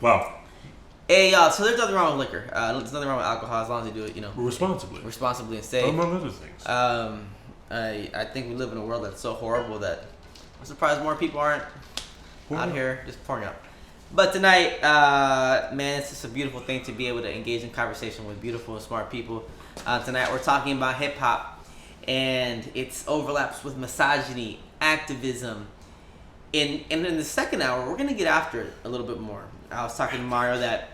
Wow. Hey, so there's nothing wrong with liquor. There's nothing wrong with alcohol as long as you do it, responsibly and safe. Among other things. I think we live in a world that's so horrible that I'm surprised more people aren't out here just pouring up. But tonight, man, it's just a beautiful thing to be able to engage in conversation with beautiful and smart people. Tonight, we're talking about hip hop and its overlaps with misogyny, activism. And in the second hour, we're gonna get after it a little bit more. I was talking to Mario that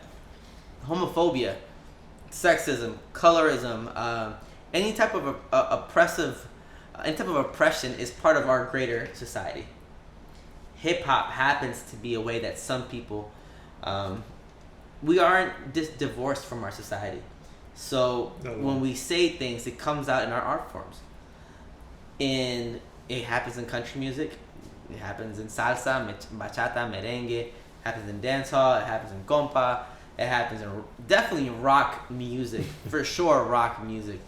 homophobia, sexism, colorism, any type of oppression is part of our greater society. Hip hop happens to be a way that some people, we aren't just divorced from our society. So when we say things, it comes out in our art forms. And it happens in country music, it happens in salsa, bachata, merengue, it happens in dancehall, it happens in compa, it happens in definitely rock music, for sure rock music.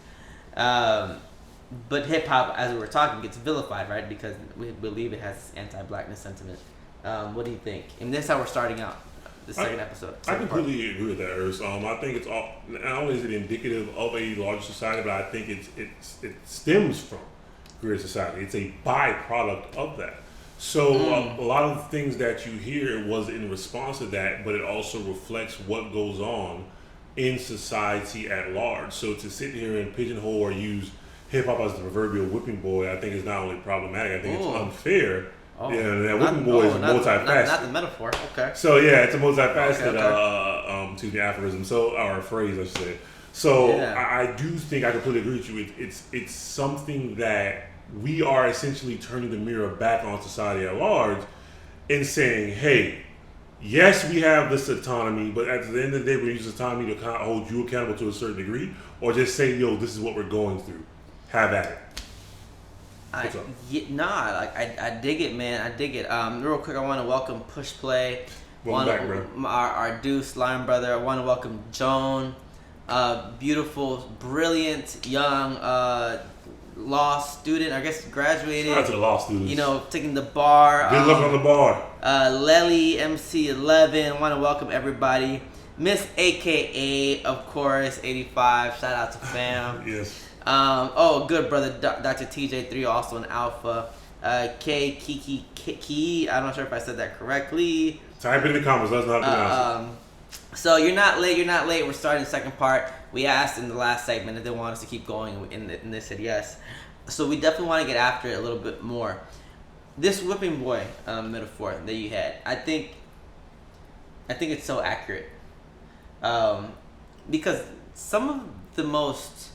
But hip hop, as we were talking, gets vilified, right? Because we believe it has anti-blackness sentiment. What do you think? And this is how we're starting out the second episode. I completely agree with that, Urs. I think it's all, not only is it indicative of a larger society, but I think it stems from greater society. It's a byproduct of that. So a lot of the things that you hear was in response to that, but it also reflects what goes on in society at large. So to sit here and pigeonhole or use hip hop as the proverbial whipping boy, I think is not only problematic, I think it's unfair. That whipping boy is multifaceted. Not the metaphor. Okay. So yeah, it's a multifaceted aphorism. So, or a phrase, I should say. So I do think I completely agree with you. It's something that we are essentially turning the mirror back on society at large and saying, hey, yes, we have this autonomy, but at the end of the day, we use autonomy to kind of hold you accountable to a certain degree, or just say, yo, this is what we're going through. Have at it. I dig it, man. I dig it. Real quick, I want to welcome Push Play. Welcome back, bro. Our Deuce Lion brother. I want to welcome Joan. Beautiful, brilliant, young law student. I guess graduated. Shout out to the law students. You know, taking the bar. Good luck on the bar. Lely MC11. I want to welcome everybody. Miss AKA, of course, 85. Shout out to fam. Yes. Good brother, Dr. TJ3, also an alpha. Kiki, I'm not sure if I said that correctly. Type it in the comments, let's not pronounce it. So you're not late. We're starting the second part. We asked in the last segment if they want us to keep going, and they said yes. So we definitely want to get after it a little bit more. This whipping boy metaphor that you had, I think it's so accurate. Because some of the most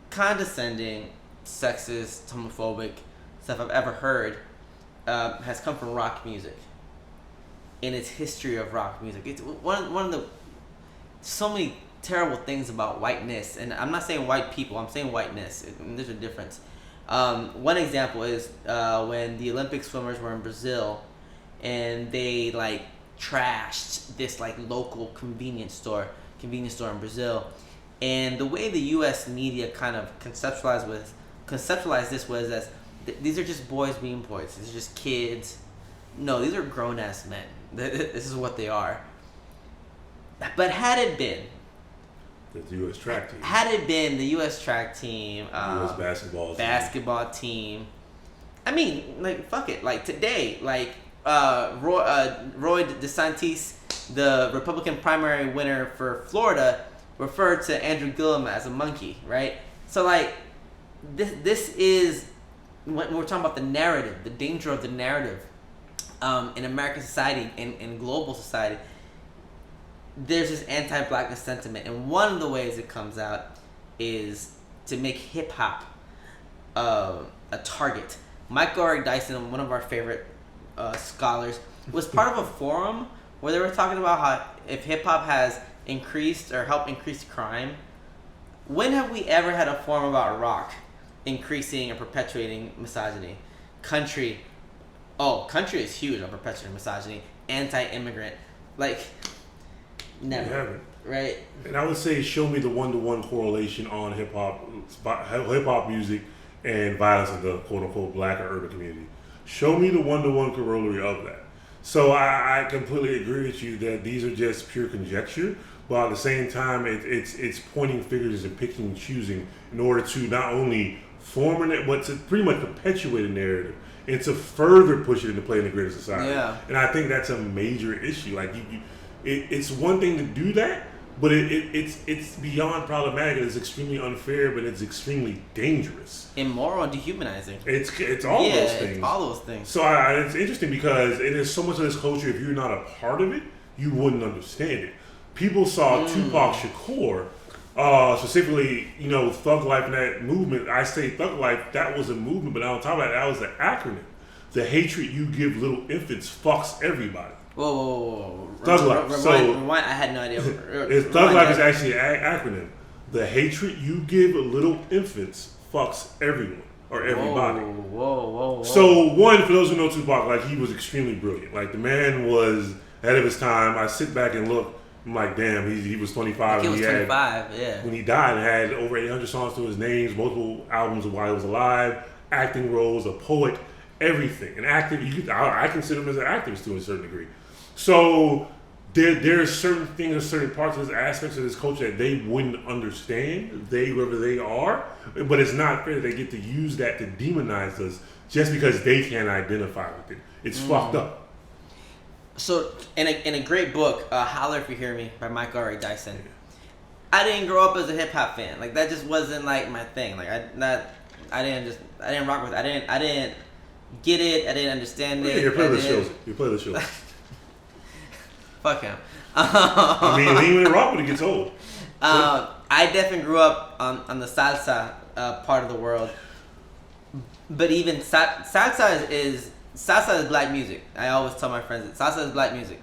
condescending, sexist, homophobic stuff I've ever heard has come from rock music. In its history of rock music, it's one of the so many terrible things about whiteness, and I'm not saying white people, I'm saying whiteness. There's a difference. One example is when the Olympic swimmers were in Brazil, and they trashed this local convenience store in Brazil. And the way the U.S. media kind of conceptualized this was as these are just boys being boys. These are just kids. No, these are grown-ass men. This is what they are. But had it been the U.S. track team, the U.S. track team, U.S. basketball team. I mean, fuck it. Today, Roy DeSantis, the Republican primary winner for Florida, referred to Andrew Gillum as a monkey, right? So this is when we're talking about the narrative, the danger of the narrative in American society, in global society. There's this anti-blackness sentiment, and one of the ways it comes out is to make hip hop a target. Michael Eric Dyson, one of our favorite scholars, was part of a forum where they were talking about how if hip hop has increased or helped increase crime, when have we ever had a forum about rock increasing or perpetuating misogyny? Country is huge on perpetuating misogyny, anti-immigrant, never. We haven't. Right? And I would say, show me the one-to-one correlation on hip hop music and violence in the quote-unquote black or urban community. Show me the one-to-one corollary of that. So I completely agree with you that these are just pure conjecture, but at the same time, it's pointing fingers and picking and choosing in order to not only form it, but to pretty much perpetuate a narrative and to further push it into play in the greater society. Yeah. And I think that's a major issue. Like it's one thing to do that, but it's beyond problematic. It's extremely unfair, but it's extremely dangerous, immoral, and dehumanizing. It's all those things. It's all those things. So it's interesting because it is so much of this culture. If you're not a part of it, you wouldn't understand it. People saw Tupac Shakur, specifically, Thug Life and that movement. I say Thug Life, that was a movement, but on top of that was an acronym. The hatred you give little infants fucks everybody. Whoa. Thug Life. Rewind. I had no idea. Thug Life is actually an acronym. The hatred you give little infants fucks everyone or everybody. Whoa. So one, for those who know Tupac, like he was extremely brilliant. Like the man was ahead of his time. I sit back and look. I'm like, damn, he was 25. He was 25, When he died, had over 800 songs to his names, multiple albums while he was alive, acting roles, a poet, everything. An active, I consider him as an activist to a certain degree. So there are certain things, certain parts of this aspects of this culture that they wouldn't understand, whoever they are, but it's not fair that they get to use that to demonize us just because they can't identify with it. It's fucked up. So, in a great book, "Holler If You Hear Me" by Michael R. Dyson, I didn't grow up as a hip hop fan. Like that just wasn't like my thing. Like I didn't rock with it. I didn't get it. I didn't understand it. You play the shows. You play the shows. Fuck him. I mean, he even rock when he gets old. I definitely grew up on the salsa part of the world, but even salsa is black music. I always tell my friends that salsa is black music.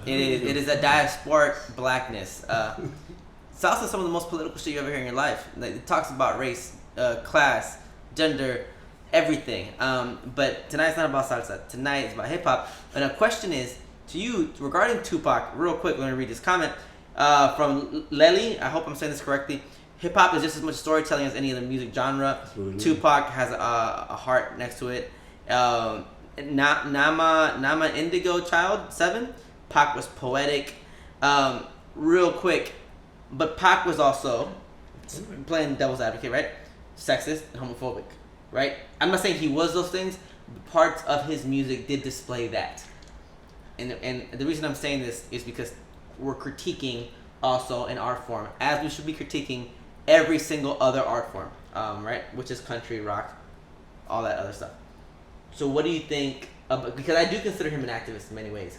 It is a diasporic blackness. Salsa is some of the most political shit you ever hear in your life. Like, it talks about race, class, gender, everything. But tonight's not about salsa. Tonight it's about hip hop. And the question is to you regarding Tupac. Real quick, let me read this comment from Lely. I hope I'm saying this correctly. Hip hop is just as much storytelling as any other music genre. Absolutely. Tupac has a heart next to it. Nama Indigo Child 7. Pac was poetic. Real quick, but Pac was also playing devil's advocate, right? Sexist and homophobic, right? I'm not saying he was those things. But parts of his music did display that, and the reason I'm saying this is because we're critiquing also an art form, as we should be critiquing every single other art form, right? Which is country, rock, all that other stuff. So what do you think about, because I do consider him an activist in many ways.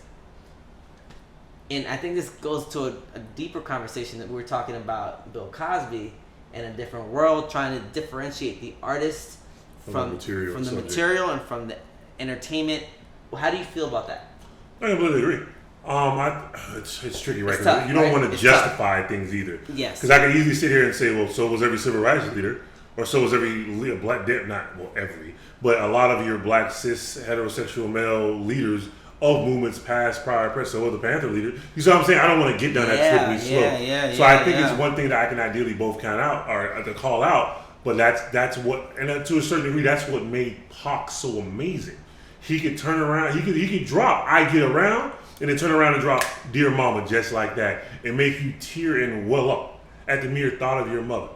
And I think this goes to a deeper conversation that we were talking about Bill Cosby and a different world, trying to differentiate the artist from the material and from the entertainment. Well, how do you feel about that? I completely agree. It's tricky, right? Tough, you don't right? want to justify things either. Yes. Because I can easily sit here and say, well, so was every civil rights leader, or so was every black, but a lot of your black cis heterosexual male leaders of movements past, prior, present. So was the Panther leader. You see what I'm saying? I don't want to get down that slippery slope. So I think it's one thing that I can ideally both count out or to call out. But that's what, and to a certain degree, that's what made Pac so amazing. He could turn around, he could drop "I Get Around" and then turn around and drop "Dear Mama" just like that and make you tear and well up at the mere thought of your mother.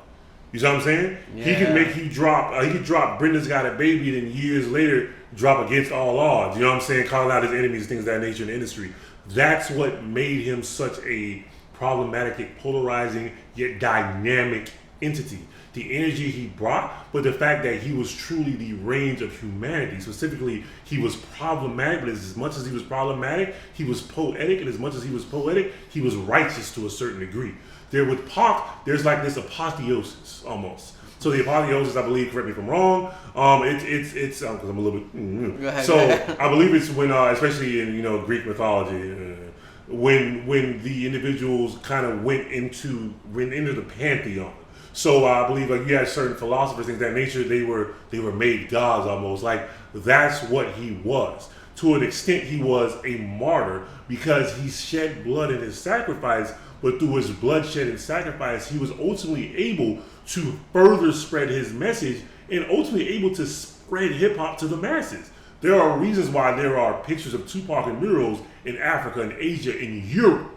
You see what I'm saying? Yeah. He could make you drop. He could drop "Brenda's Got a Baby" and then years later drop "Against All Odds." You know what I'm saying? Calling out his enemies, things of that nature in the industry. That's what made him such a problematic, polarizing, yet dynamic entity. The energy he brought, but the fact that he was truly the range of humanity. Specifically, he was problematic, but as much as he was problematic, he was poetic, and as much as he was poetic, he was righteous to a certain degree. There with Pac, there's like this apotheosis almost. So the apotheosis, I believe, correct me if I'm wrong. It's because I'm a little bit. Go ahead, so I believe it's when, especially in Greek mythology, when the individuals kind of went into the pantheon. So I believe you had certain philosophers, things of that nature. They were made gods almost. Like that's what he was. To an extent, he was a martyr because he shed blood in his sacrifice. But through his bloodshed and sacrifice, he was ultimately able to further spread his message and ultimately able to spread hip hop to the masses. There are reasons why there are pictures of Tupac and murals in Africa and Asia and Europe.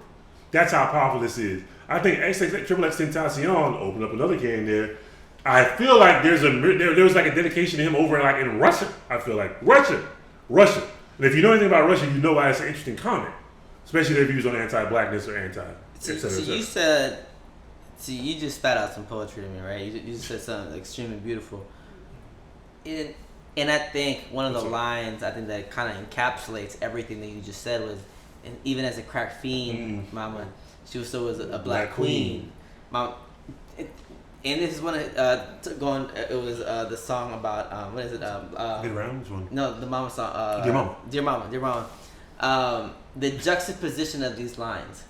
That's how powerful this is. I think XXXTentacion opened up another can there. I feel like there was like a dedication to him over in Russia. I feel like Russia. And if you know anything about Russia, you know why it's an interesting comment, especially their views on anti-blackness or anti. So you just spat out some poetry to me, right? You just said something extremely beautiful. And I think one of the lines I think that kind of encapsulates everything that you just said was, and even as a crack fiend, Mama, she was still a black queen. Mama, and this is one it was the song about what is it? Good rounds one. No, the Mama song. Dear Mama. The juxtaposition of these lines,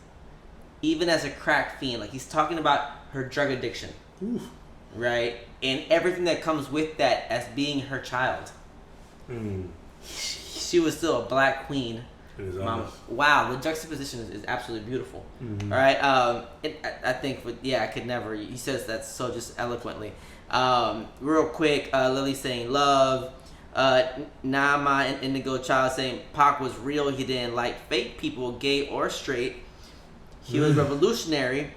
even as a crack fiend, like he's talking about her drug addiction. Oof. Right? And everything that comes with that as being her child. She was still a black queen. Mama. Wow, the juxtaposition is absolutely beautiful. All right? I think, I could never. He says that so just eloquently. Real quick, Lily saying love. Nama and Indigo Child saying Pac was real. He didn't like fake people, gay or straight. He was revolutionary.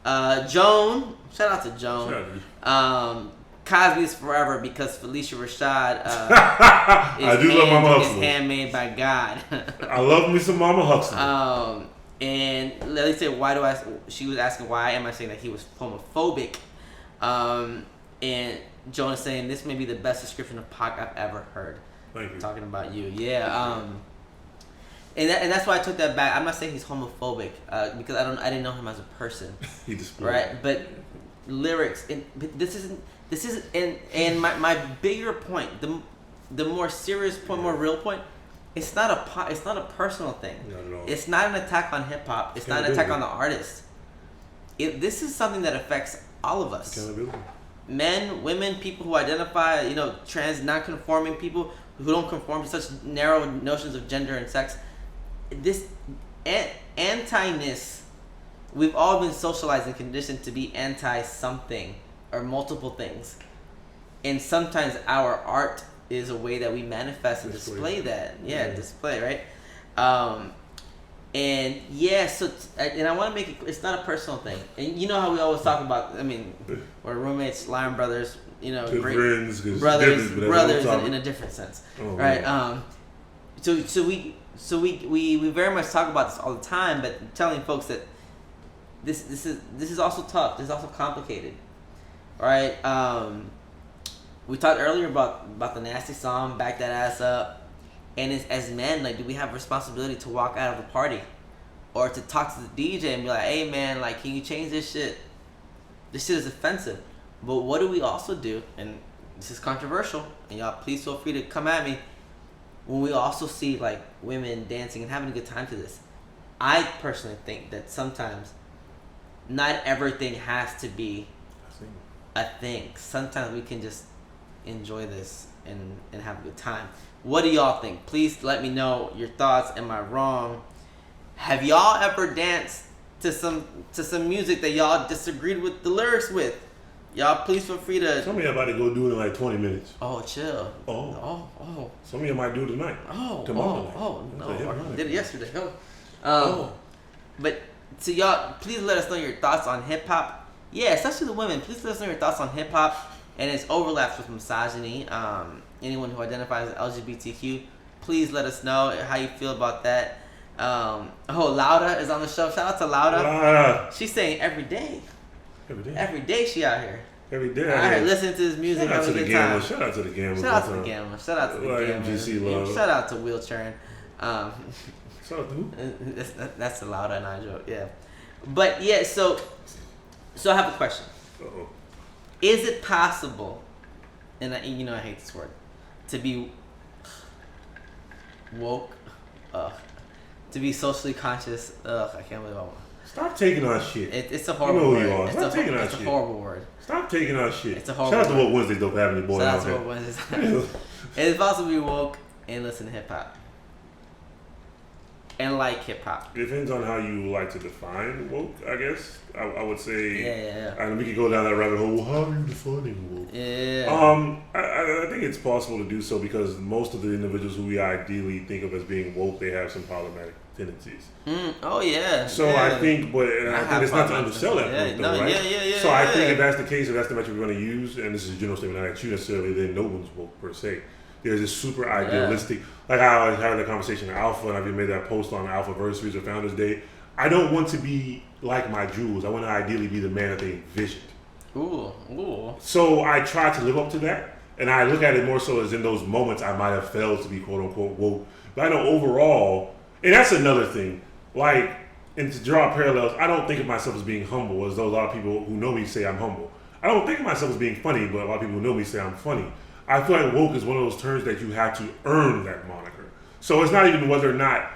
Joan, shout out to Joan. Cosby's forever because Felicia Rashad is handmade by God. I love me some Mama Huxley. And Lily said, she was asking why am I saying that he was homophobic. And Joan is saying this may be the best description of Pac I've ever heard. Thank you. Talking about you. Yeah. And that's why I took that back. I'm not saying he's homophobic because I didn't know him as a person. He just right, but lyrics. This is and my bigger point, the more serious point, more real point. It's not a personal thing. No. It's not an attack on hip hop. It's not an attack on the artist. This is something that affects all of us. Men, women, people who identify, trans, non-conforming people who don't conform to such narrow notions of gender and sex. This anti-ness, we've all been socialized and conditioned to be anti-something or multiple things. And sometimes our art is a way that we manifest and display that. Display, right? And I want to make it, it's not a personal thing. And you know how we always talk about, we're roommates, Lion Brothers, great friends, brothers in a different sense, right? Man. So we very much talk about this all the time, but telling folks that this is also tough. This is also complicated, right? We talked earlier about the nasty song, Back That Ass Up. And as men, do we have responsibility to walk out of the party or to talk to the DJ and be like, hey man, can you change this shit? This shit is offensive. But what do we also do? And this is controversial, and y'all please feel free to come at me. When we also see women dancing and having a good time to this, I personally think that sometimes not everything has to be a thing. Sometimes we can just enjoy this and have a good time. What do y'all think? Please let me know your thoughts. Am I wrong? Have y'all ever danced to some music that y'all disagreed with the lyrics with? Y'all please feel free to. Some of y'all about to go do it in 20 minutes. Oh, chill. Oh. Some of y'all might do it tonight. Tomorrow night. No. I did it yesterday. But so y'all, please let us know your thoughts on hip hop. Yeah, especially the women. Please let us know your thoughts on hip hop and its overlaps with misogyny. Anyone who identifies as LGBTQ, please let us know how you feel about that. Lauda is on the show. Shout out to Lauda. She's saying every day. Every day she out here. Every day. I heard listening to this music. Shout out to the Gamma. Shout out to the Gamma. Shout out to the Gamma. Shout out to the Gamma. MGC love. Shout out to Wheelchairing. Shout out to who? That's the Lauda and I joke. Yeah. But yeah, so I have a question. Uh-oh. Is it possible, and I hate this word, to be woke, to be socially conscious? I can't believe I want. Stop taking our shit. It's a horrible word. You know who you are. Stop taking our shit. It's a horrible word. Stop taking our shit. It's a horrible word. Shout out to Woke Wednesdays, though, for having the boy out there. Shout out to Woke Wednesdays. It's possible to be woke and listen to hip hop. and like hip hop? It depends on how you like to define woke, I guess. I would say. Yeah. And we could go down that rabbit hole. Well, how are you defining woke? Yeah. I think it's possible to do so because most of the individuals who we ideally think of as being woke, they have some problematic tendencies. Oh yeah. So yeah. I think, I think it's not to undersell that point, though, right? Yeah. So I think if that's the case, if that's the metric we're going to use, and this is a general statement, not at you necessarily, then no one's woke per se. There's this super idealistic, like I was having the conversation with Alpha, and I've even made that post on Alphaversaries or Founders Day. I don't want to be like my jewels. I want to ideally be the man that they envisioned. Ooh. So I try to live up to that, and I look at it more so as in those moments I might have failed to be quote unquote woke. But I know overall, and that's another thing, like, and to draw parallels, I don't think of myself as being humble, as though a lot of people who know me say I'm humble. I don't think of myself as being funny, but a lot of people who know me say I'm funny. I feel like woke is one of those terms that you have to earn that moniker. So it's not even whether or not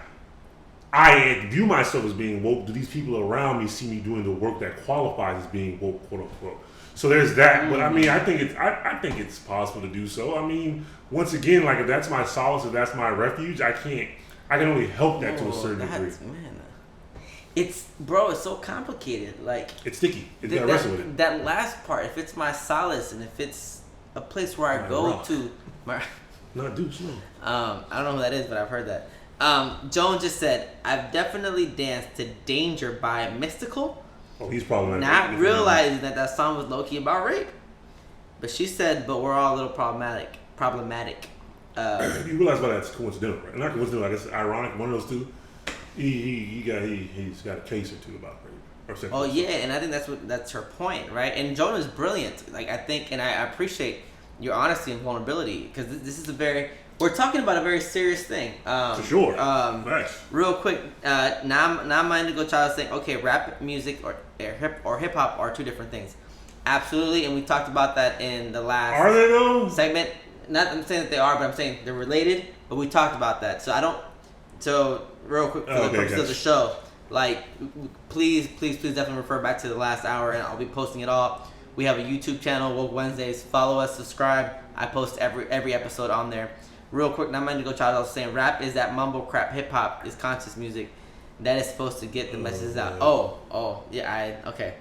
I view myself as being woke. Do these people around me see me doing the work that qualifies as being woke, quote unquote? So there's that. But I mean, I think it's possible to do so. I mean, once again, like if that's my solace, if that's my refuge, I can only help that to a certain degree. Man, it's so complicated. Like it's sticky. You gotta wrestle with it. That last part, if it's my solace and if it's a place where I go to, not douche, no. I don't know who that is, but I've heard that. Joan just said, I've definitely danced to Danger by Mystical. Oh, he's problematic. Not realizing that song was low-key about rape. But she said, but we're all a little problematic. You realize why that's coincidental, right? Not coincidental, I guess ironic. One of those two, he's got a case or two about rape. Or sex. Oh, yeah, and I think that's her point, right? And Joan is brilliant. Like, I think, and I appreciate your honesty and vulnerability, because this is we're talking about a very serious thing. For sure. Nice. Real quick, now mind to go child saying, okay, rap music or hip hop are two different things. Absolutely, and we talked about that in the last segment. Not I'm saying that they are, but I'm saying they're related. But we talked about that, so real quick for the purpose of the show, like please definitely refer back to the last hour, and I'll be posting it all. We have a YouTube channel, Woke Wednesdays. Follow us, subscribe. I post every episode on there. Real quick, not mind to go child. I was saying, rap is that mumble crap. Hip hop is conscious music that is supposed to get the messages out. Okay.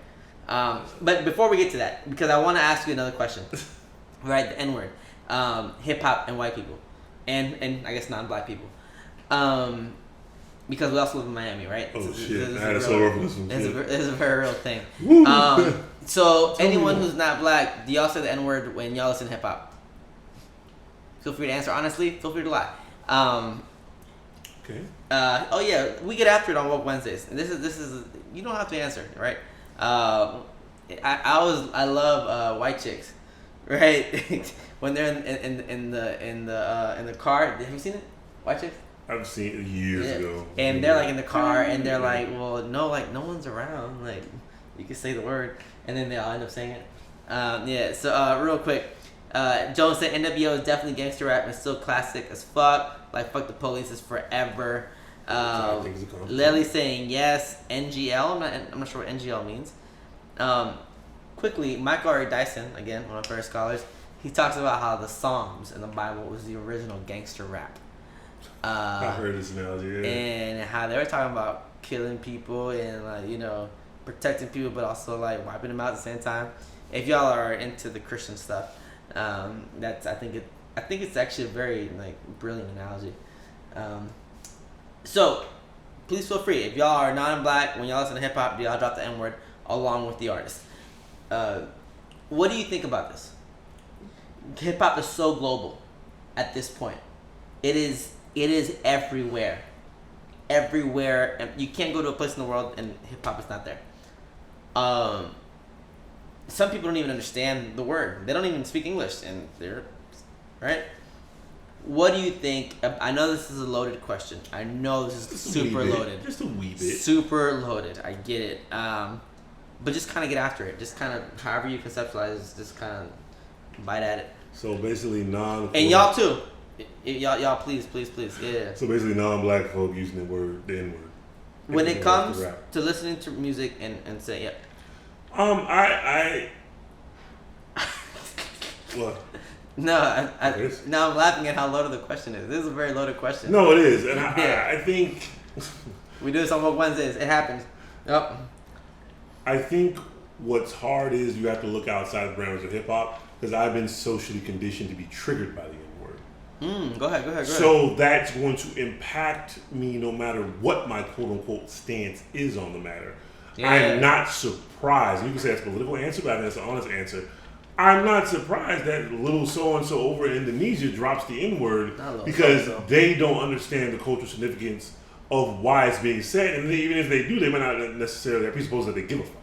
But before we get to that, because I want to ask you another question, right? The N word, hip hop and white people, and I guess non-black people, because we also live in Miami, right? Oh shit! I had a slow reference. It's a very real thing. So anyone who's not black, do y'all say the N word when y'all listen to hip hop? Feel free to answer honestly. Feel free to lie. Okay. We get after it on Woke Wednesdays. And this is you don't have to answer, right? I love white chicks, right? When they're in the car. Have you seen it? White chicks? I've seen it years ago. And they're like in the car, and they're like, well, no, like no one's around. Like you can say the word, and then they all end up saying it. So real quick. Jones said NWO is definitely gangster rap and still classic as fuck. Like fuck the police is forever. Lily saying yes. NGL. I'm not sure what NGL means. Quickly, Michael R. Dyson, again one of our scholars, he talks about how the Psalms in the Bible was the original gangster rap. I heard this analogy. Yeah. And how they were talking about killing people and protecting people, but also like wiping them out at the same time. If y'all are into the Christian stuff. I think it's actually a very brilliant analogy. So please feel free, if y'all are non-black, when y'all listen to hip hop, do y'all drop the N-word along with the artist? What do you think about this? Hip hop is so global at this point. It is everywhere. And you can't go to a place in the world and hip hop is not there. Some people don't even understand the word. They don't even speak English, and they're right. What do you think? I know this is a loaded question. I know this is super loaded. Just a wee bit. Super loaded. I get it. But just kind of get after it. Just kind of however you conceptualize. Just kind of bite at it. So basically, and y'all too. Y'all, please, yeah. So basically, non-black folk using the N-word. When it comes to listening to music and say, yeah. What? No, now I'm laughing at how loaded the question is. This is a very loaded question. No, it is, and I think We do this on Woke Wednesdays. It happens. Yep. I think what's hard is you have to look outside the boundaries of hip hop because I've been socially conditioned to be triggered by the N-word. Go ahead. So that's going to impact me no matter what my quote-unquote stance is on the matter. Yeah. I'm not surprised. You can say that's a political answer, but I think that's an honest answer. I'm not surprised that little so-and-so over in Indonesia drops the N-word because they don't understand the cultural significance of why it's being said. And even if they do, they might not necessarily presuppose that they give a fuck.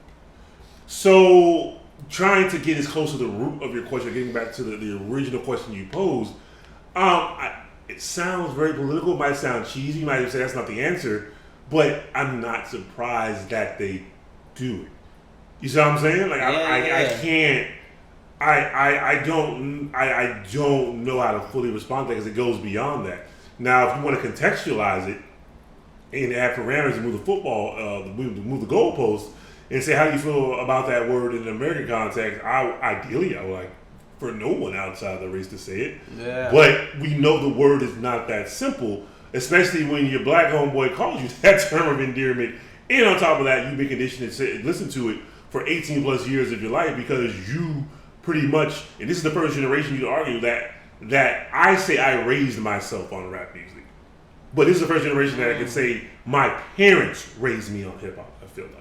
So trying to get as close to the root of your question, getting back to the original question you posed, it sounds very political. It might sound cheesy. You might say that's not the answer. But I'm not surprised that they do it. You see what I'm saying? Like I can't. I don't know how to fully respond to that because it goes beyond that. Now, if you want to contextualize it and add parameters and move the football, move the goalposts, and say how do you feel about that word in an American context, ideally I would like for no one outside the race to say it. Yeah. But we know the word is not that simple, especially when your black homeboy calls you that term of endearment. And on top of that, you've been conditioned to listen to it for 18 plus years of your life because you pretty much, and this is the first generation you'd argue that I say I raised myself on rap music. But this is the first generation that I can say my parents raised me on hip hop, I feel like.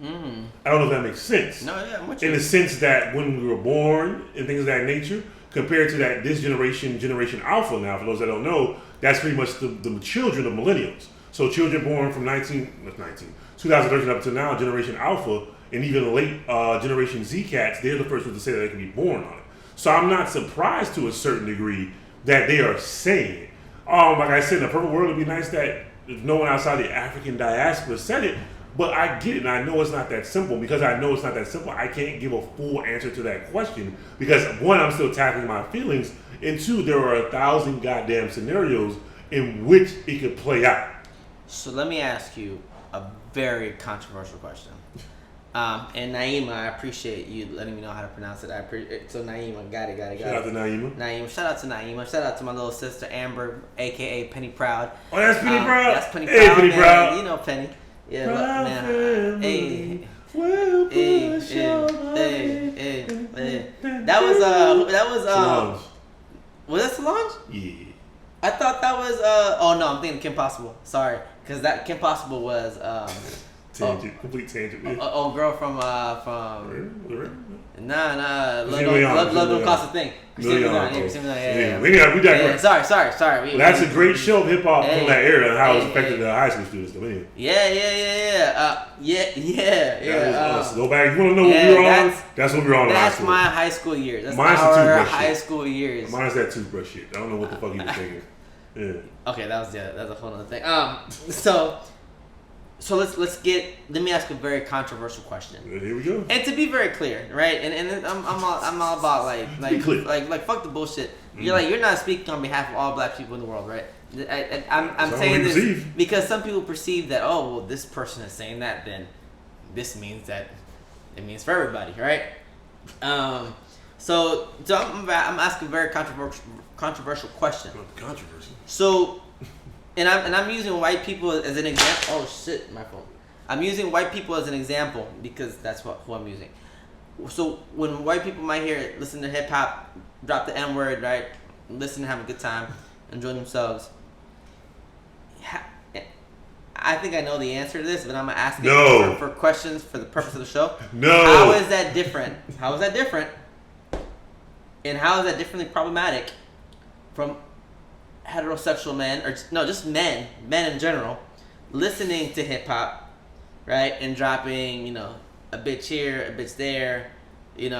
I don't know if that makes sense. No, yeah, I'm with in the sense that when we were born and things of that nature, compared to that this generation Alpha now, for those that don't know, that's pretty much the children of millennials. So children born from 2013 up to now, Generation Alpha, and even late Generation Z cats, they're the first ones to say that they can be born on it. So I'm not surprised to a certain degree that they are saying it. Like I said, in a perfect world, it would be nice that if no one outside the African diaspora said it, but I get it, and I know it's not that simple. Because I know it's not that simple, I can't give a full answer to that question. Because one, I'm still tackling my feelings, and two, there are 1,000 goddamn scenarios in which it could play out. So let me ask you a very controversial question. And Naima, I appreciate you letting me know how to pronounce it. So Naima, got it. Shout out to Naima. Shout out to Naima. Shout out to my little sister Amber, aka Penny Proud. Oh, that's Penny Proud. That's Penny Hey, Proud. Penny Man. Proud. You know Penny. Yeah, Proud man. family. That was Solange. Was that Solange? Yeah. I thought that was oh no, I'm thinking Kim Possible. Sorry, because that Kim Possible was complete tangent. Oh, girl from Love Don't Cost a Thing. Christina Milian, yeah. We digress. Sorry. That's a great show of hip hop from that era and how it's affected the high school students. Though, anyway. Yeah. Go back. You want to know what we were on? That's what we were on in high school. That's my high school years. That's Mine's our high school years. Mine's that toothbrush shit. I don't know what the fuck you were thinking. Yeah. Okay, that's a whole other thing. So let me ask a very controversial question. Here we go. And to be very clear, right? And I'm all about like fuck the bullshit. You're not speaking on behalf of all black people in the world, right? I'm saying this because some people perceive that this person is saying that, then this means that it means for everybody, right? So I'm asking a very controversial question. Controversy. So. And I'm using white people as an example. Oh shit, my phone. I'm using white people as an example because that's who I'm using. So when white people might listen to hip hop, drop the N word, right? Listen, have a good time, enjoy themselves. I think I know the answer to this, but I'm gonna ask it for questions for the purpose of the show. No. How is that different? And how is that differently problematic from heterosexual men, or just men in general, listening to hip hop, right, and dropping, a bitch here, a bitch there, an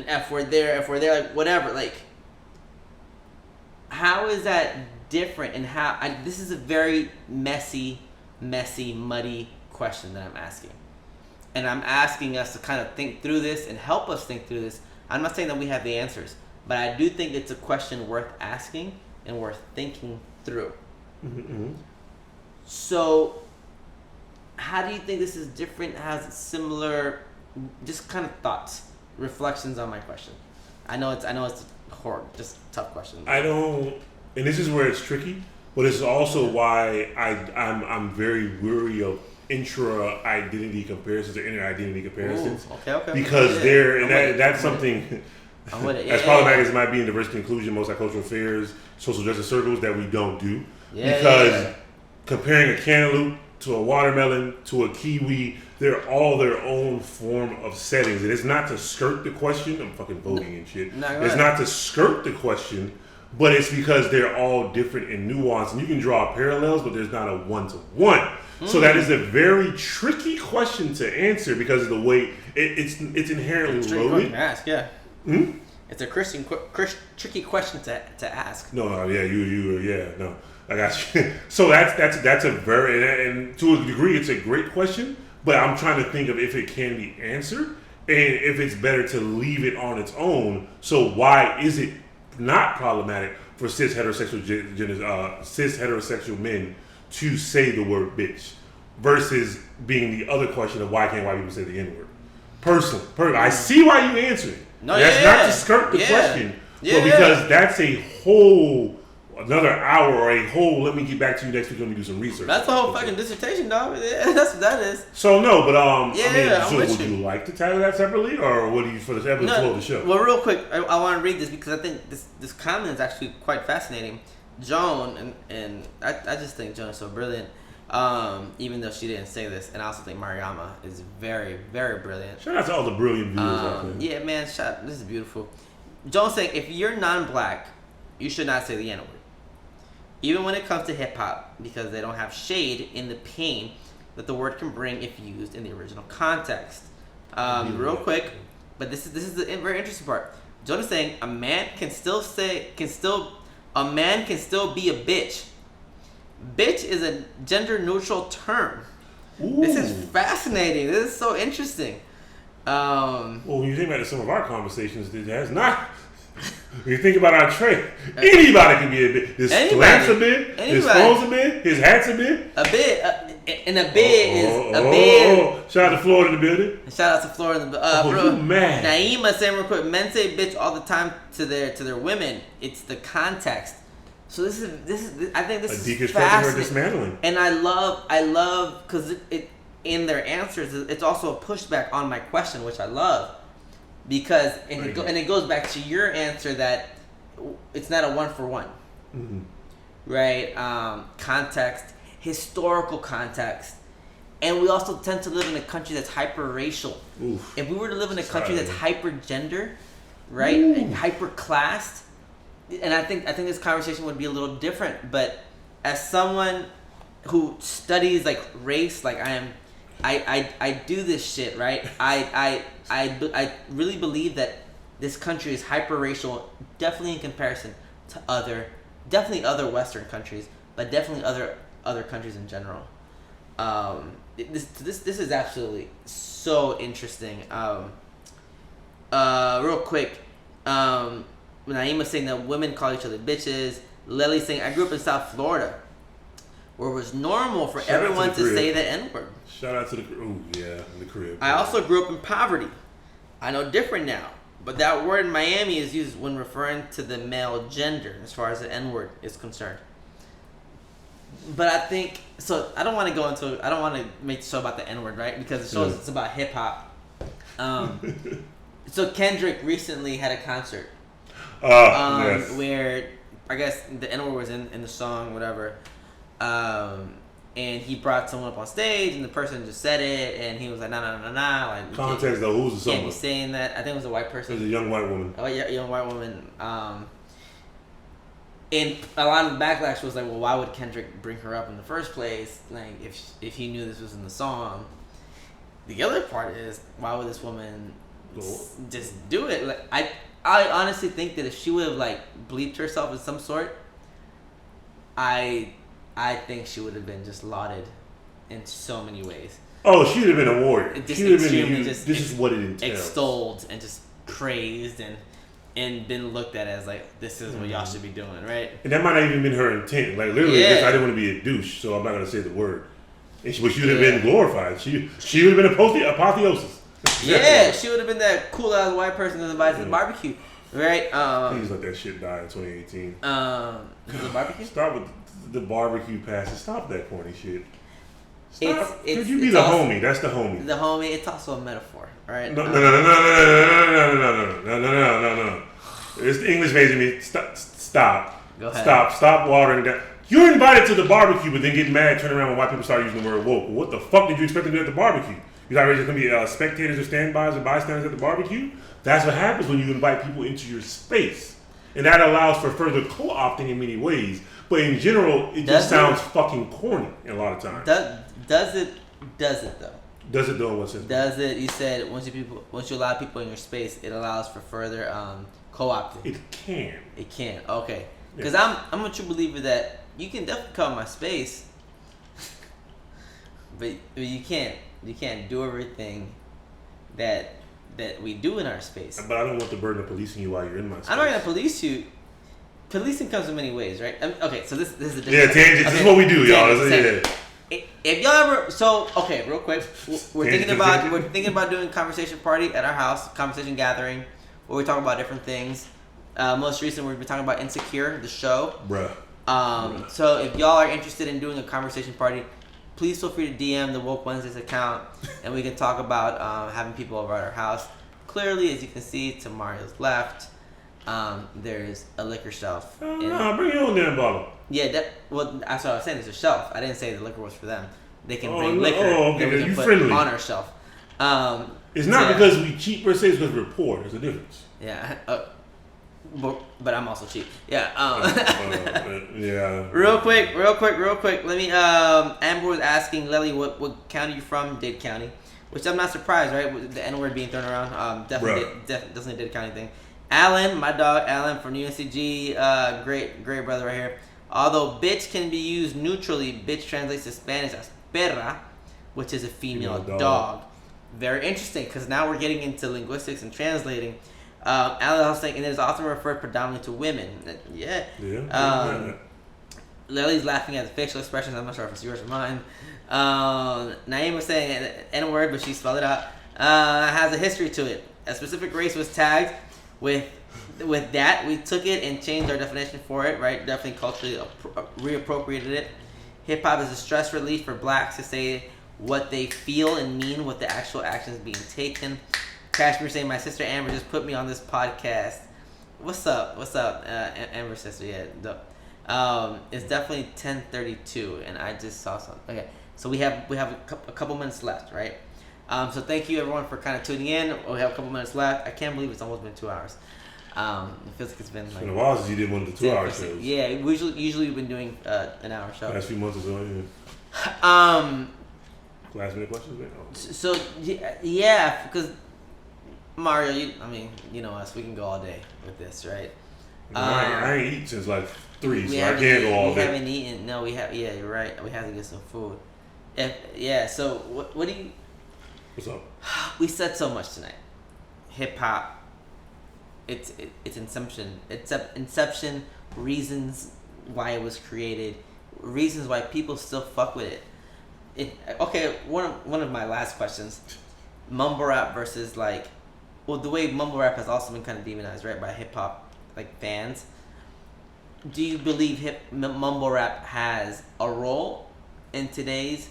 F word there, like whatever, like, how is that different? And this is a very messy, muddy question that I'm asking, and I'm asking us to kind of think through this and help us think through this. I'm not saying that we have the answers, but I do think it's a question worth asking and worth thinking through. Mm-hmm. So, how do you think this is different? Has similar, just kind of thoughts, reflections on my question? I know it's hard, just tough question. I don't, and this is where it's tricky. But it's also why I'm very weary of intra identity comparisons or inner identity comparisons. Ooh, okay. Because that's something. I'm with it. As problematic as it might be in diversity and inclusion, multicultural affairs, social justice circles, that we don't do. Because comparing a cantaloupe to a watermelon to a kiwi, they're all their own form of settings. And it's not to skirt the question. I'm fucking voting and shit. It's not to skirt the question, but it's because they're all different in nuance. And you can draw parallels, but there's not a one-to-one. So that is a very tricky question to answer because of the way it's inherently loaded. Ask, yeah. It's a tricky question to ask. No, I got you. So that's a very and to a degree it's a great question, but I'm trying to think of if it can be answered and if it's better to leave it on its own. So why is it not problematic for cis heterosexual men to say the word bitch versus being the other question of why can't white people say the N-word? Personally, I see why you answered it. No, that's not to skirt the question, but because that's a whole another hour or a whole. Let me get back to you next week. Let me do some research. That's a whole fucking dissertation, dog. Yeah, that's what that is. So no, but would you like to title that separately, or what do you for the flow of the show? Well, real quick, I want to read this because I think this comment is actually quite fascinating. Joan and I just think Joan is so brilliant. Even though she didn't say this, and I also think Mariama is very, very brilliant. Shout out to all the brilliant viewers out there. Yeah, man, this is beautiful. Joan's saying, if you're non-black, you should not say the N-word. Even when it comes to hip-hop, because they don't have shade in the pain that the word can bring if used in the original context. Real quick, but this is the very interesting part. Joan is saying, a man can still be a bitch. Bitch is a gender-neutral term. Ooh. This is fascinating. This is so interesting. Well, when you think about some of our conversations, it has not. When you think about our trade, anybody can be a bitch. His slants a bit, his phones a bit, his hats a bit. A bit, and a bit is a bit. Shout out to Florida in the building. Shout out to Florida in the building. Bro, you mad. Naima saying real quick, men say bitch all the time to their women. It's the context. So this is I think this is fascinating. Her dismantling. And I love because it in their answers it's also a pushback on my question, which I love because it goes back to your answer that it's not a 1-for-1, right? Context, historical context, and we also tend to live in a country that's hyper-racial. Oof. If we were to live in a country that's hyper-gender, right, and hyper-classed. And I think this conversation would be a little different, but as someone who studies like race, like I do this shit, right? I really believe that this country is hyper-racial, definitely in comparison to other Western countries, but definitely other countries in general. This is absolutely so interesting. Real quick. Naima saying that women call each other bitches. Lily saying, I grew up in South Florida, where it was normal for everyone to say the N-word. Shout out to the crib. I also grew up in poverty. I know different now, but that word in Miami is used when referring to the male gender as far as the N-word is concerned. But I think, so I don't want to make the show about the N-word, right? Because the show is about hip-hop. So Kendrick recently had a concert. Yes. Where I guess the N-word was in the song, whatever, and he brought someone up on stage, and the person just said it, and he was like, nah, like, context though, who's the song? Can't be saying that. I think it was a white person. It was a young white woman. Oh yeah, young white woman. And a lot of the backlash was like, well, why would Kendrick bring her up in the first place? Like, if he knew this was in the song. The other part is, why would this woman just do it? Like, I honestly think that if she would have like bleeped herself in some sort, I think she would have been just lauded in so many ways. Oh, she would have been a warrior. She would have been this is what it entails. Extolled and just praised and been looked at as like, this is what y'all should be doing, right? And that might not even been her intent. Like literally, I didn't want to be a douche, so I'm not gonna say the word. But she would have been glorified. She would have been apotheosis. Yeah, she would have been that cool ass white person that invited to the barbecue, right? Please let that shit die in 2018. The barbecue. Start with the barbecue passes. Stop that corny shit. Stop. Could you be the homie? That's the homie. The homie. It's also a metaphor, all right? No. It's the English major me. Stop. Go ahead. Stop watering down. You're invited to the barbecue, but then get mad, turn around when white people start using the word woke. What the fuck did you expect to do at the barbecue? You thought there's going to be spectators or standbys or bystanders at the barbecue? That's what happens when you invite people into your space. And that allows for further co-opting in many ways. But in general, it just sounds fucking corny a lot of times. Does it though? Does it though in what sense? Does it? You said once you allow people in your space, it allows for further co-opting. It can. It can. Okay. Because I'm a true believer that you can definitely come in my space, but you can't do everything that we do in our space. But I don't want the burden of policing you while you're in my space. I'm not gonna police you. Policing comes in many ways, right? Okay, so this is a different. Yeah, tangents. Okay. This is what we do, y'all. If y'all ever real quick, we're thinking about doing a conversation party at our house, conversation gathering, where we talk about different things. Most recently, we've been talking about Insecure, the show. Bruh. So if y'all are interested in doing a conversation party, please feel free to DM the Woke Wednesdays account, and we can talk about having people over at our house. Clearly, as you can see, to Mario's left, there's a liquor shelf. Bring your own damn bottle. Yeah, that's what I was saying. There's a shelf. I didn't say the liquor was for them. They can bring liquor okay, that we can put friendly on our shelf. It's not because we cheap per se, it's because we're poor. There's a difference. Yeah. But I'm also cheap. Yeah. Yeah. Real quick. Let me. Amber was asking Lily what county you from? Dade County, which I'm not surprised, right? With the N word being thrown around. Definitely Dade County thing. Alan, my dog Alan from UNCG, great brother right here. Although bitch can be used neutrally, bitch translates to Spanish as perra, which is a female dog. Very interesting, because now we're getting into linguistics and translating. Alan was saying, and it is often referred predominantly to women. Yeah. Lily's laughing at the facial expressions. I'm not sure if it's yours or mine. Naeem was saying N-word, but she spelled it out. Has a history to it. A specific race was tagged with that. We took it and changed our definition for it, right? Definitely culturally reappropriated it. Hip-hop is a stress relief for blacks to say what they feel and mean with the actual actions being taken. Kashmir saying, my sister Amber just put me on this podcast. What's up? Amber's sister, yeah. It's definitely 10:32, and I just saw something. Okay, so we have a couple minutes left, right? So thank you everyone for kind of tuning in. We have a couple minutes left. I can't believe it's almost been 2 hours. It feels like it's been like a while since you did one of the 2-hour shows. Yeah, we usually we've been doing an hour show. Last few months or so, last minute questions, man. Oh. So yeah, because Mario, you know us. We can go all day with this, right? I ain't eaten since like 3, so I can't go all day. We haven't eaten. No, we have. Yeah, you're right. We have to get some food. So what do you? What's up? We said so much tonight. Hip hop. It's inception. It's inception. Reasons why it was created. Reasons why people still fuck with it. Okay. One of my last questions. Mumble rap versus the way mumble rap has also been kind of demonized, right, by hip hop fans. Do you believe mumble rap has a role in today's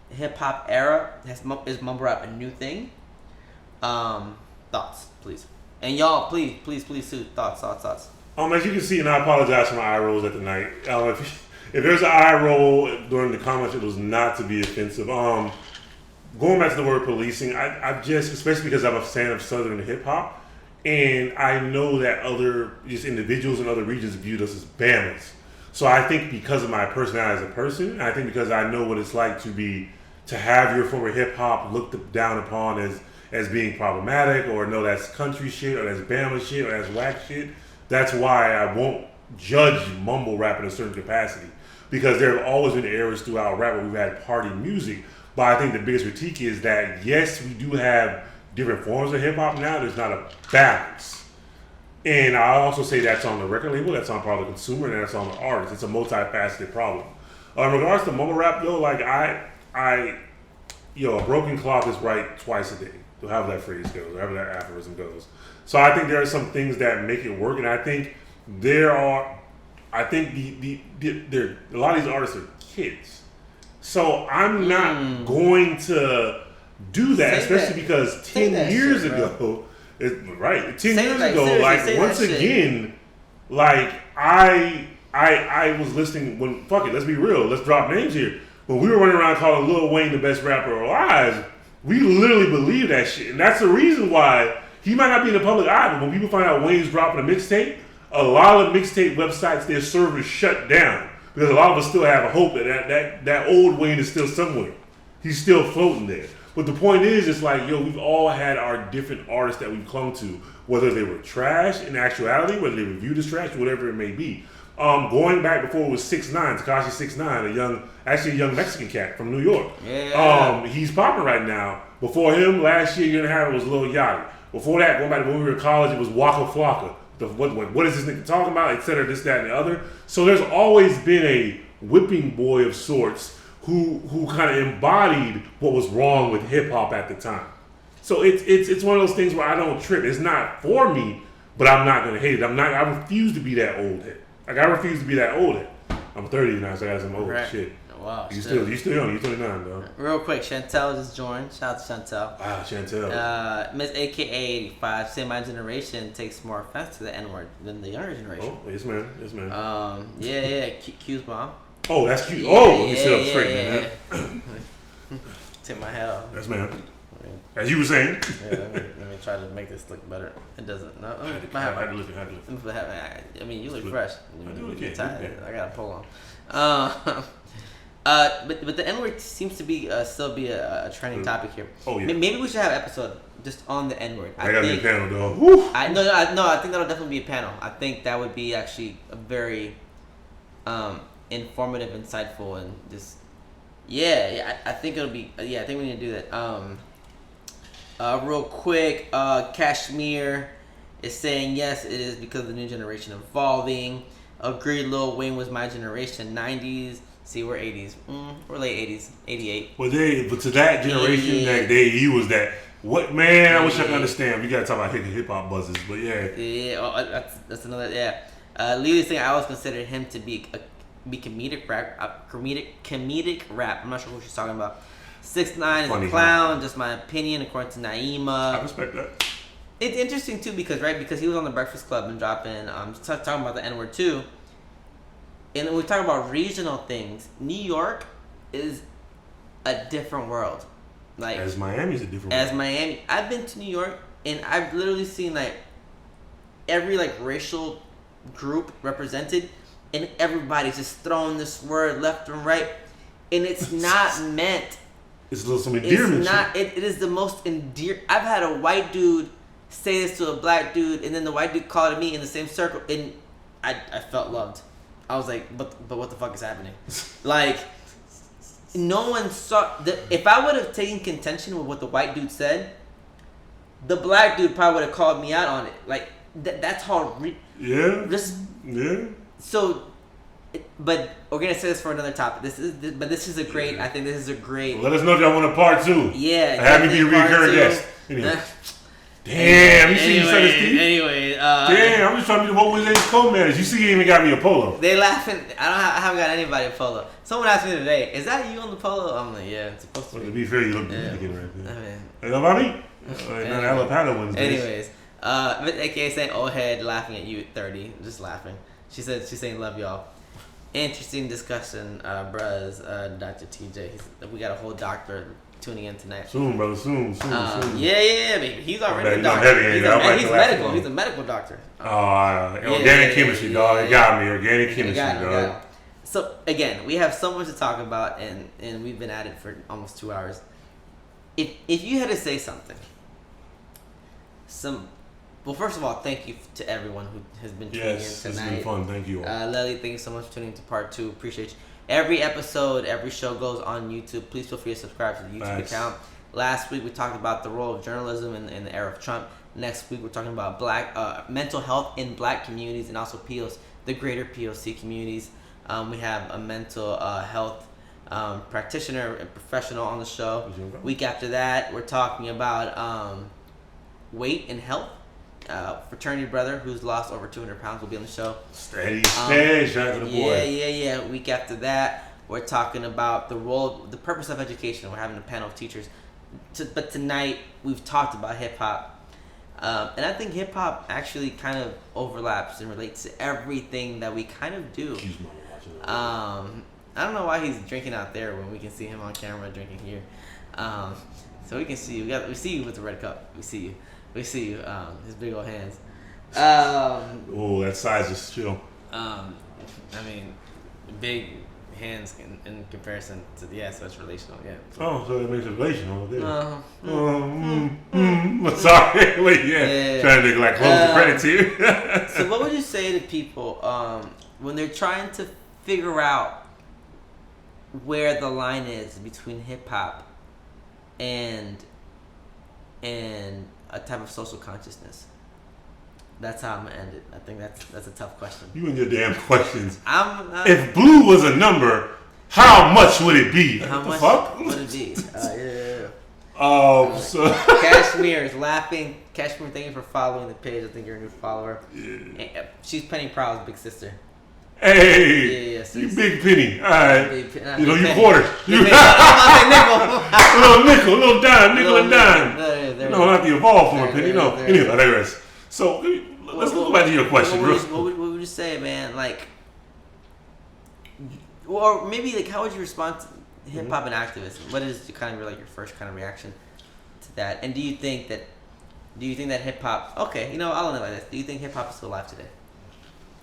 hip hop era? Is mumble rap a new thing? Thoughts, please. And y'all, please, too. Thoughts. As you can see, and I apologize for my eye rolls at the night. If there's an eye roll during the comments, it was not to be offensive. Going back to the word policing, I just, especially because I'm a fan of Southern hip hop, and I know that other just individuals in other regions viewed us as Bamas. So I think because of my personality as a person, I think because I know what it's like to have your form of hip hop looked down upon as being problematic, or no, that's country shit, or that's Bama shit, or that's whack shit. That's why I won't judge mumble rap in a certain capacity, because there have always been eras throughout rap where we've had party music. But I think the biggest critique is that, yes, we do have different forms of hip-hop now. There's not a balance. And I also say that's on the record label, that's on part of the consumer, and that's on the artist. It's a multifaceted problem. In regards to mumble rap, though, a broken clock is right twice a day. However that phrase goes, however that aphorism goes. So I think there are some things that make it work, and I think there are I think a lot of these artists are kids, so I'm not going to do that, especially because 10 years ago, right? 10 years ago, like once again, like I was listening when fuck it, let's be real, let's drop names here. When we were running around calling Lil Wayne the best rapper alive, we literally believed that shit, and that's the reason why he might not be in the public eye. But when people find out Wayne's dropping a mixtape, a lot of mixtape websites, their servers shut down because a lot of us still have a hope that old Wayne is still somewhere. He's still floating there. But the point is, it's like, yo, we've all had our different artists that we've clung to, whether they were trash in actuality, whether they were viewed as trash, whatever it may be. Going back before it was 6ix9ine, Tekashi 6ix9ine, a young Mexican cat from New York. Yeah. He's popping right now. Before him, last year and a half, it was Lil Yachty. Before that, going back to when we were in college, it was Waka Flocka. What is this nigga talking about, et cetera, this, that, and the other. So there's always been a whipping boy of sorts who kind of embodied what was wrong with hip hop at the time. So it's one of those things where I don't trip. It's not for me, but I'm not gonna hate it. I refuse to be that old head. Like I refuse to be that old head. I'm 30 now, so I got some old shit. Wow. You still young. You 29 though. Real quick, Chantel just joined. Shout out to Chantel. Wow, Chantel. Miss AKA 85 say my generation takes more offense to the N-word than the younger generation. Oh, yes man. Yeah. Q's mom. Oh, that's cute. Let me sit up straight, man. Take my head off. Yes, ma'am. As you were saying. Let me try to make this look better. It doesn't. No, I had to lift it. I mean, you look fresh. I do look good. I got a pull on. But the N-word seems to be still be a trending topic here. Oh yeah. Maybe we should have an episode just on the N-word. I gotta be a panel, though. Woo. I think that'll definitely be a panel. I think that would be actually a very informative, insightful, and just I think it'll be I think we need to do that. Real quick, Kashmir is saying yes, it is because of the new generation evolving. Agreed, Lil Wayne was my generation, 90s. See, we're 80s. We're late 80s, 88. But to that generation, that he was that. What, man, I wish I could understand. We got to talk about hip hop buzzes, but yeah. Yeah, that's another, Lily saying I always considered him to be comedic rap, comedic rap. I'm not sure what she's talking about. 6ix9ine is a clown, just my opinion, according to Naima. I respect that. It's interesting, too, because he was on the Breakfast Club and dropping, talking about the N-word, too. And when we talk about regional things, New York is a different world. Like as Miami's a different world. As Miami. I've been to New York, and I've literally seen, like, every, like, racial group represented, and everybody's just throwing this word left and right, and it's not meant. It's a little some endearment. It's not. It is the most endearing. I've had a white dude say this to a black dude, and then the white dude called me in the same circle, and I felt loved. I was like, but what the fuck is happening? Like, no one saw. If I would have taken contention with what the white dude said, the black dude probably would have called me out on it. Like, that's how. So, but we're gonna say this for another topic. This is a great. I think this is a great. Let us know if y'all want a part 2. Yeah. Have me be a recurring guest. Anyway. Damn, you see you said this, Steve? Anyway, damn, I'm just trying to be the WokeWednesdays co-managers. You see, you even got me a polo. They laughing. I haven't got anybody a polo. Someone asked me today, "Is that you on the polo?" I'm like, "Yeah, it's supposed to be." To be fair, you look good again right there. I mean, you know about me? Not Alabama ones. Anyways, AKA saying old head laughing at you at 30, just laughing. She's saying love y'all. Interesting discussion, bruhs. Dr. TJ, we got a whole doctor tuning in tonight. Soon, brother. Soon. Yeah, baby. He's already a doctor. He's medical. He's a medical doctor. Organic chemistry, dog. It got me. Organic chemistry, dog. So again, we have so much to talk about, and we've been at it for almost 2 hours. If you had to say something, well, first of all, thank you to everyone who has been tuning in tonight. Yes, it's been fun. Thank you all. Lely, thank you so much for tuning in to part 2. Appreciate you. Every episode, every show goes on YouTube. Please feel free to subscribe to the YouTube account. Last week, we talked about the role of journalism in the era of Trump. Next week, we're talking about mental health in black communities and also the greater POC communities. We have a mental health practitioner and professional on the show. Week after that, we're talking about weight and health. fraternity brother who's lost over 200 pounds will be on the show. Steady, shout out to the boy. Yeah. Week after that, we're talking about the purpose of education. We're having a panel of teachers. But tonight, we've talked about hip-hop. And I think hip-hop actually kind of overlaps and relates to everything that we kind of do. I don't know why he's drinking out there when we can see him on camera drinking here. So we can see you. We see you with the red cup. We see you. His big old hands. Oh, that size is chill. I mean, big hands in comparison to so it's relational. Yeah. Oh, so it makes it relational. Sorry. Wait, trying to like close the credits here. So what would you say to people when they're trying to figure out where the line is between hip hop and a type of social consciousness? That's how I'm gonna end it. I think that's a tough question. You and your damn questions. If blue was a number, how much would it be? How much would it be? So Kashmir is laughing. Kashmir, thank you for following the page. I think you're a new follower. Yeah. She's Penny Prowl's big sister. Hey, yeah, so you big penny. All right. You know, you quarter. Nickel. little dime, nickel and dime. No, not the evolved form of penny. No. Anyway, I digress. So, let's go back to your question. What would you say, man? Like, or maybe, like, how would you respond to hip-hop and activism? What is kind of, like, your first kind of reaction to that? And do you think that hip-hop... Okay, I'll end it like this. Do you think hip-hop is still alive today?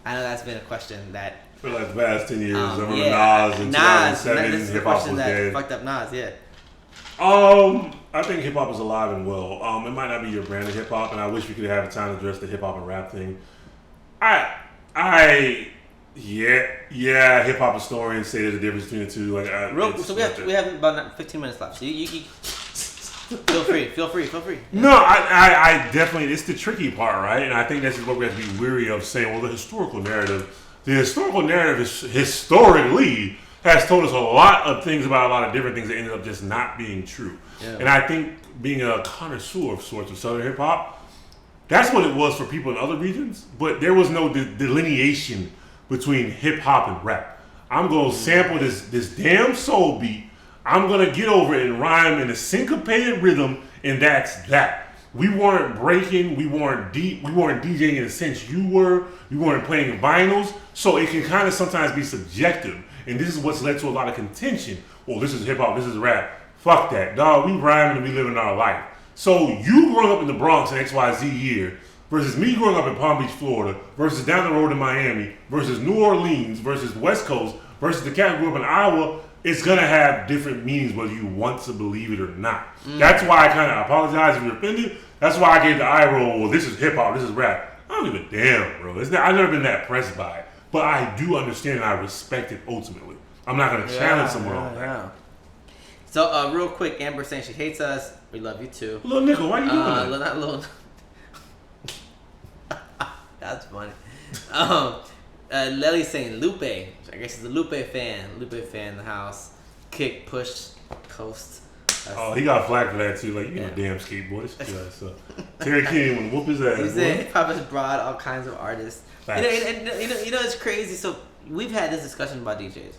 I know that's been a question that... For like the past 10 years, I remember Nas in 2007, this is hip-hop was that dead. Fucked up Nas, yeah. I think hip-hop is alive and well. It might not be your brand of hip-hop, and I wish we could have a time to address the hip-hop and rap thing. Hip-hop historians say there's a difference between the two. Like, we have about 15 minutes left, so you feel free. No, I definitely, it's the tricky part, right? And I think this is what we have to be weary of saying, well, the historical narrative is historically has told us a lot of things about a lot of different things that ended up just not being true. Yeah. And I think being a connoisseur of sorts of Southern hip hop, that's what it was for people in other regions, but there was no delineation between hip hop and rap. I'm going to sample this damn soul beat. I'm going to get over it and rhyme in a syncopated rhythm, and that's that. We weren't breaking, we weren't DJing in the sense you were. We weren't playing vinyls, so it can kind of sometimes be subjective. And this is what's led to a lot of contention. Well, this is hip hop, this is rap. Fuck that, dog. We rhyming and we living our life. So you growing up in the Bronx in XYZ year versus me growing up in Palm Beach, Florida, versus down the road in Miami, versus New Orleans, versus West Coast, versus the cat who grew up in Iowa, it's gonna have different meanings whether you want to believe it or not. That's why I kind of apologize if you're offended. That's why I gave the eye roll. Well, this is hip hop, this is rap. I don't give a damn, bro. I've never been that pressed by it, but I do understand and I respect it ultimately. I'm not gonna challenge someone on that. Yeah. So, real quick, Amber saying she hates us. We love you too. Little nickel, why you doing that? Not little. That's funny. Lely's saying Lupe. I guess she's a Lupe fan. Lupe fan in the house. Kick, push, coast. He got flack for that too. Like, you know, damn skateboard. So Terry King want to whoop his ass. He said hip hop has brought all kinds of artists. You know, it's crazy. So we've had this discussion about DJs.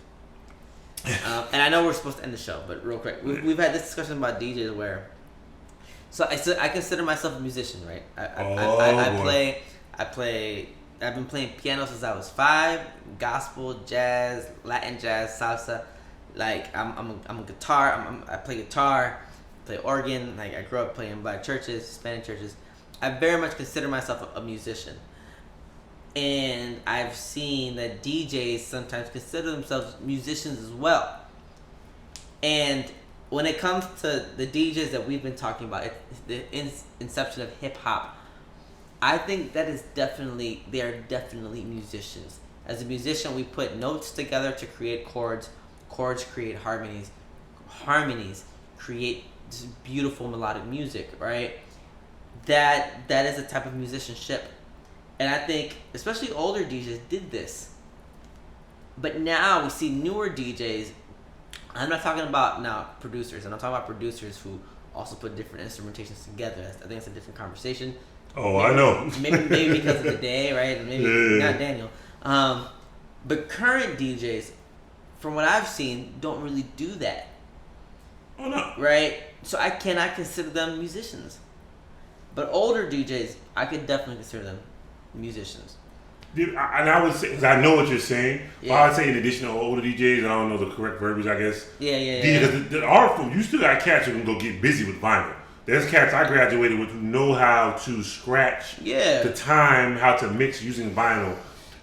And I know we're supposed to end the show, but real quick, we've had this discussion about DJs where, I consider myself a musician, right? I've been playing piano since I was 5. Gospel, jazz, Latin jazz, salsa. Like I'm a guitar. I play guitar, play organ. Like I grew up playing in black churches, Hispanic churches. I very much consider myself a musician. And I've seen that DJs sometimes consider themselves musicians as well. And when it comes to the DJs that we've been talking about, the inception of hip hop, I think that they are definitely musicians. As a musician, we put notes together to create chords. Chords create harmonies. Harmonies create this beautiful melodic music, right? That is a type of musicianship. And I think, especially older DJs did this. But now we see newer DJs. I'm not talking about now producers. I'm not talking about producers who also put different instrumentations together. I think it's a different conversation. Oh, maybe, I know. maybe because of the day, right? Maybe Yeah. not Daniel. But current DJs, from what I've seen, don't really do that. Oh no. Right? So I cannot consider them musicians. But older DJs, I could definitely consider them musicians. Dude, and I would say, because I know what you're saying, but I would say in addition to older DJs, I don't know the correct verbiage, I guess. Yeah. Because the art form, you still got cats who can go get busy with vinyl. There's cats I graduated with who know how to scratch the time, how to mix using vinyl.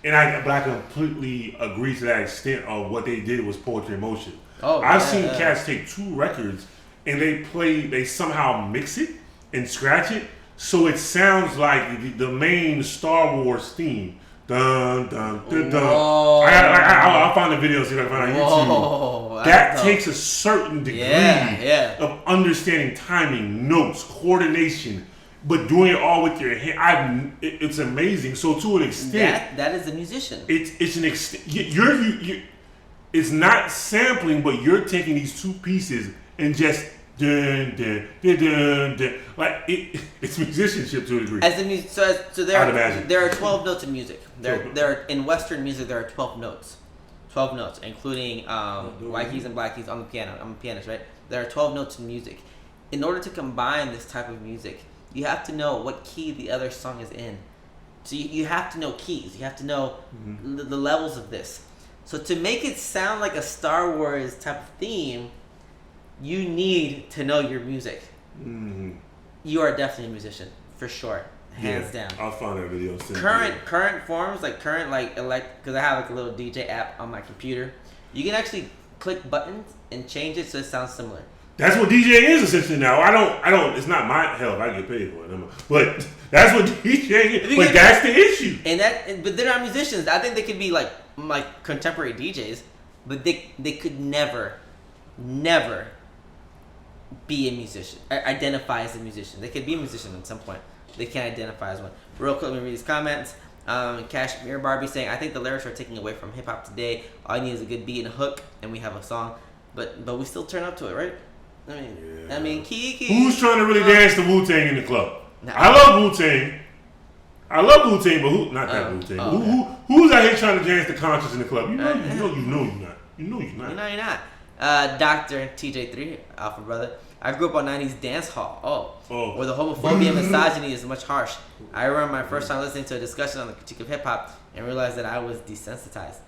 But I completely agree to that extent of what they did was poetry in motion. I've seen cats take 2 records and they somehow mix it and scratch it so it sounds like the main Star Wars theme. Dun dun dun dun. I'll find the video, see if I can find it on YouTube. That takes a certain degree of understanding timing, notes, coordination, but doing it all with your hand. It's amazing. So to an extent, that is a musician. It's an extent. You're it's not sampling, but you're taking these 2 pieces and just dun dun dun dun dun. Like it's musicianship to a degree. So there are 12 notes in music. There in Western music there are 12 notes. 12 notes, including white keys and black keys on the piano. I'm a pianist, right? There are 12 notes in music. In order to combine this type of music, you have to know what key the other song is in. So you have to know keys. You have to know the levels of this. So to make it sound like a Star Wars type of theme, you need to know your music. Mm-hmm. You are definitely a musician, for sure, hands down. I'll find that video. Current forms, because I have like a little DJ app on my computer. You can actually click buttons and change it so it sounds similar. That's what DJ is essentially now. I don't. It's not my help. I get paid for it, but that's what DJ is. But that's the issue. But they're not musicians. I think they could be like contemporary DJs, but they could never be a musician. Identify as a musician. They could be a musician at some point. They can't identify as one. Real quick, let me read these comments. Cashmere Barbie saying, I think the lyrics are taking away from hip hop today. All you need is a good beat and a hook, and we have a song. But we still turn up to it, right? I mean, Kiki. Who's trying to really dance to Wu-Tang in the club? I love Wu-Tang. But who? Not that Wu-Tang. Who's out here trying to dance to Conscious in the club? You know you're not. You're not. Dr. TJ3, Alpha Brother. I grew up on 90s dance hall. Where the homophobia and misogyny is much harsh. I remember my first time listening to a discussion on the critique of hip hop and realized that I was desensitized.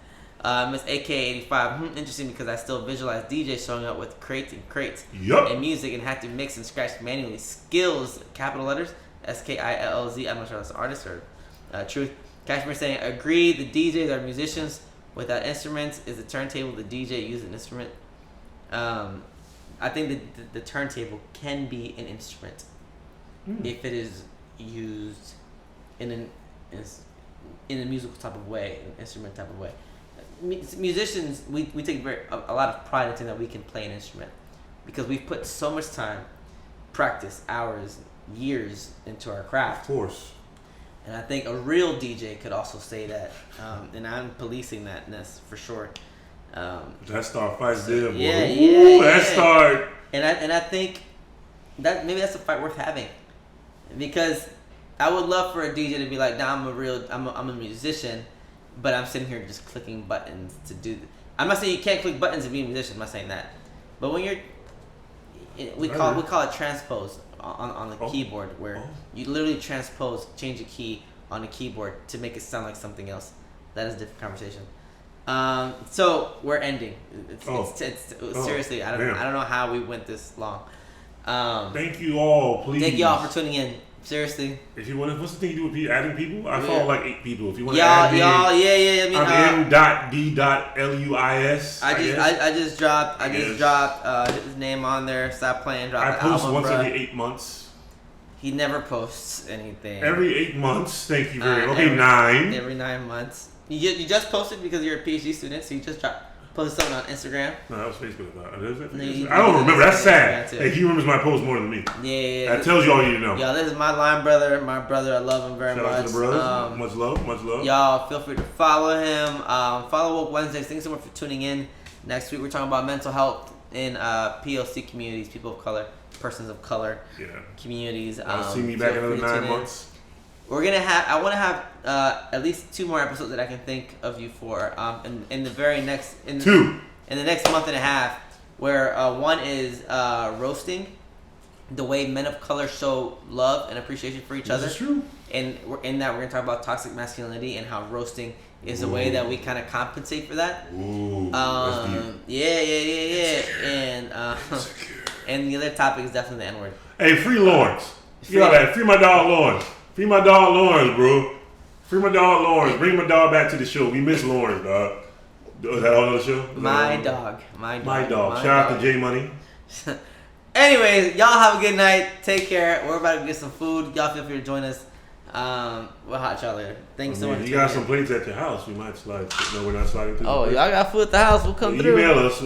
Miss AK85, interesting because I still visualize DJs showing up with crates and music and had to mix and scratch manually. Skills, capital letters, SKILLZ. I'm not sure if that's an artist or truth. Cashmere saying, agree, the DJs are musicians. Without instruments, is the turntable the DJ use an instrument? I think the turntable can be an instrument if it is used in a musical type of way, an instrument type of way. Musicians, we take a lot of pride in saying that we can play an instrument because we've put so much time, practice, hours, years into our craft. Of course. And I think a real DJ could also say that, and I'm policing thatness for sure. That star fights there, boy. Yeah. Star. And I think that maybe that's a fight worth having, because I would love for a DJ to be like, nah, I'm a musician, but I'm sitting here just clicking buttons to do. I'm not saying you can't click buttons and be a musician. I'm not saying that, but when we call it transpose on the keyboard, where you literally change a key on the keyboard to make it sound like something else. That is a different conversation. So we're ending. Seriously, I don't know how we went this long. Thank you all, please. Thank you all for tuning in. Seriously. If you want, what's the thing you do with adding people? I follow like 8 people. If you want to add me, I'm M.D.Luis. I just dropped his name on there. Stop playing. I post once every 8 months. He never posts anything. Every 8 months. Thank you very much. Okay, 9. Every 9 months. You just posted because you're a PhD student, so you just posted something on Instagram. No, that was Facebook. I don't remember. That's sad. Hey, he remembers my post more than me. Yeah. That tells you all you need to know. Y'all, this is my line brother. My brother, I love him very much. Shout out to the brothers. Much love. Y'all, feel free to follow him. Follow Woke Wednesdays. Thanks so much for tuning in. Next week, we're talking about mental health in POC communities, people of color, persons of color communities. See me back in another 9 months. we're gonna have. I want to have at least 2 more episodes that I can think of you for. In the very next in the next month and a half, where one is roasting the way men of color show love and appreciation for each other. This is true. And in that, we're gonna talk about toxic masculinity and how roasting is a way that we kind of compensate for that. Ooh, yeah. And the other topic is definitely the N-word. Hey, free Lawrence. You know that? Free my dog Lawrence. Free my dog Lawrence, bro. Free my dog Lawrence. Bring my dog back to the show. We miss Lawrence, dog. Is that on the show? My dog. Shout out to J Money. Anyways, y'all have a good night. Take care. We're about to get some food. Y'all feel free to join us. We'll hot y'all later. Thanks so much. You got some plates at your house. We might slide. No, we're not sliding through. Oh, y'all got food at the house. We'll come through. Email us.